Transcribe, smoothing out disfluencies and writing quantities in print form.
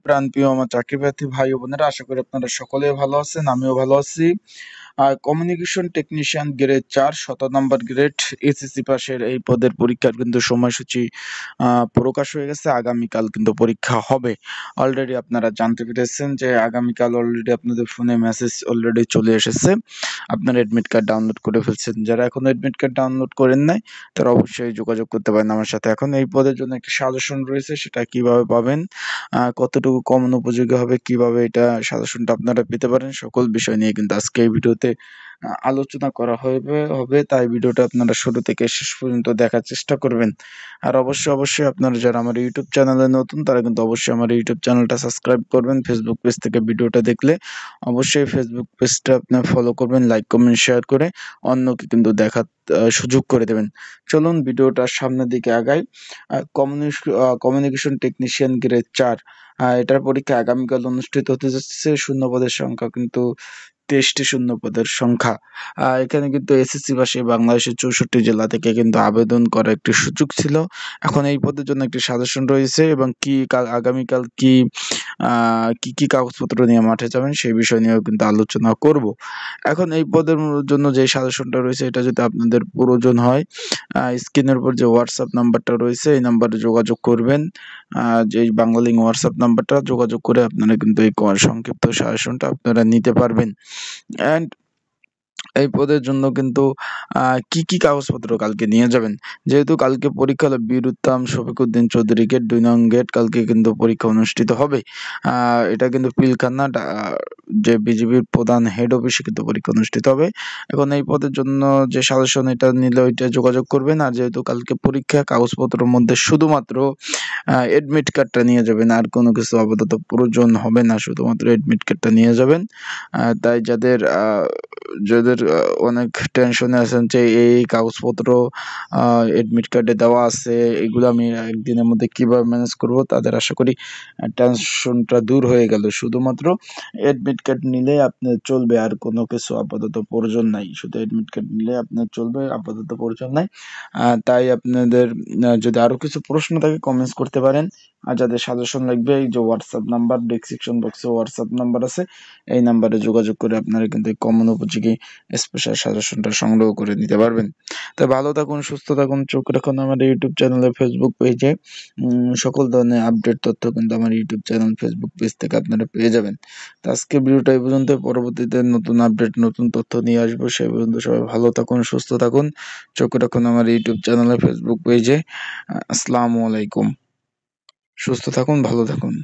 প্রাণপ্রিয় আমার চাকরিপ্রার্থী ভাই ও বোনেরা, আশা করি আপনারা সকলেই ভালো আছেন, আমিও ভালো আছি। কমিউনিকেশন টেকনিশিয়ান গ্রেড 4 নম্বর গ্রেড এসএসসি পাশের এই পদের পরীক্ষার কিন্তু সময়সূচি প্রকাশ হয়ে গেছে। আগামীকাল কিন্তু পরীক্ষা হবে। অলরেডি আপনারা জানতে পেরেছেন যে আগামীকাল অলরেডি আপনাদের ফোনে মেসেজ অলরেডি চলে এসেছে। আপনারা এডমিট কার্ড ডাউনলোড করে ফেলছেন। যারা এখনো এডমিট কার্ড ডাউনলোড করেন নাই তারা অবশ্যই যোগাযোগ করতে পারেন আমার সাথে। এখন এই পদের জন্য একটা সাজেশন রয়েছে, সেটা কিভাবে পাবেন, কতটুকু কমন উপযোগী হবে, কিভাবে এটা সাজেশনটা আপনারা পেতে পারেন, সকল বিষয় নিয়ে কিন্তু আজকে এই ভিডিওতে আলোচনা করা হবে। তাই ভিডিওটা আপনারা শুরু থেকে শেষ পর্যন্ত দেখার চেষ্টা করবেন। আর অবশ্যই আপনারা যারা আমার ইউটিউব চ্যানেলে নতুন তারা কিন্তু অবশ্যই আমার ইউটিউব চ্যানেলটা সাবস্ক্রাইব করবেন। ফেসবুক পেজ থেকে ভিডিওটা দেখলে অবশ্যই ফেসবুক পেজটা আপনার ফলো করবেন, লাইক কমেন্ট শেয়ার করে অন্যকে কিন্তু দেখার সুযোগ করে দেবেন। চলুন ভিডিওটার সামনের দিকে আগাই। কমিউনিকেশন টেকনিশিয়ান গ্রেড 4 এটার পরীক্ষা আগামীকাল অনুষ্ঠিত হতে যাচ্ছে। শূন্য পদের সংখ্যা কিন্তু 23টি শূন্য পদের সংখ্যা। এখানে কিন্তু এসএসসি পাশে বাংলাদেশের 64 জেলা থেকে কিন্তু আবেদন করার একটি সুযোগ ছিল। এখন এই পদের জন্য একটি সাজেশন রয়েছে এবং আগামীকাল কি কাগজপত্র নিয়ে মাঠে যাবেন সেই বিষয় নিয়েও কিন্তু আলোচনা করব। এখন এই পদের জন্য যে সাজেশনটা রয়েছে এটা যদি আপনাদের প্রয়োজন হয়, স্ক্রিনের উপর যে হোয়াটসঅ্যাপ নাম্বারটা রয়েছে এই নাম্বারে যোগাযোগ করবেন। যে বাংলালিংক হোয়াটসঅ্যাপ নাম্বারটা যোগাযোগ করে আপনারা কিন্তু এই সংক্ষিপ্ত সাজেশনটা আপনারা নিতে পারবেন। অ্যান্ড এই পদের জন্য কিন্তু কি কাগজপত্র কালকে নিয়ে যাবেন, যেহেতু কালকে পরীক্ষা হলো বীর উত্তম শফিকুদ্দিন চৌধুরী গেট 2 নং গেট, কালকে কিন্তু পরীক্ষা অনুষ্ঠিত হবে। এটা কিন্তু পিলখানা যে বিজিবির প্রধান হেড অফিসে কিন্তু পরীক্ষা অনুষ্ঠিত হবে। এখন এই পদের জন্য যে সাজেশন এটা নিলে ওইটা যোগাযোগ করবেন। আর যেহেতু কালকে পরীক্ষা, কাগজপত্রের মধ্যে শুধুমাত্র এডমিট কার্ডটা নিয়ে যাবেন, আর কোনো কিছু আপাতত প্রয়োজন হবে না, শুধুমাত্র এডমিট কার্ডটা নিয়ে যাবেন। তাই যাদের অনেক টেনশনে আছেন যে এই কাগজপত্র এডমিট কার্ডে দেওয়া আছে, এগুলো আমি একদিনের মধ্যে কিভাবে ম্যানেজ করব, তাদের আশা করি টেনশনটা দূর হয়ে গেল। শুধুমাত্র এডমিট কার্ড নিলে আপনার চলবে, আর কোনো কিছু আপাতত প্রয়োজন নাই। শুধু এডমিট কার্ড নিলে আপনার চলবে, আপাতত প্রয়োজন নাই। তাই আপনাদের যদি আরো কিছু প্রশ্ন থাকে কমেন্টস করতে পারেন। আর যাদের সাজেশন লাগবে এই যে হোয়াটসঅ্যাপ নাম্বার, ডেসক্রিপশন বক্সে হোয়াটসঅ্যাপ নাম্বার আছে, এই নাম্বারে যোগাযোগ করে আপনারা কিন্তু এই কমন উপযোগী স্পেশাল সাজেশনটা সংগ্রহ করে নিতে পারবেন। তাই ভালো থাকুন, সুস্থ থাকুন, চোখ রাখুন আমার ইউটিউব চ্যানেলে, ফেসবুক পেজে। সকল ধরনের আপডেট তথ্য কিন্তু আমার ইউটিউব চ্যানেল, ফেসবুক পেজ থেকে আপনারা পেয়ে যাবেন। তো আজকে ভিডিওটা এই পর্যন্ত। পরবর্তীতে নতুন আপডেট, নতুন তথ্য নিয়ে আসবো। সেই পর্যন্ত সবাই ভালো থাকুন, সুস্থ থাকুন, চোখ রাখুন আমার ইউটিউব চ্যানেলে, ফেসবুক পেজে। আসসালামু আলাইকুম। সুস্থ থাকুন, ভালো থাকুন।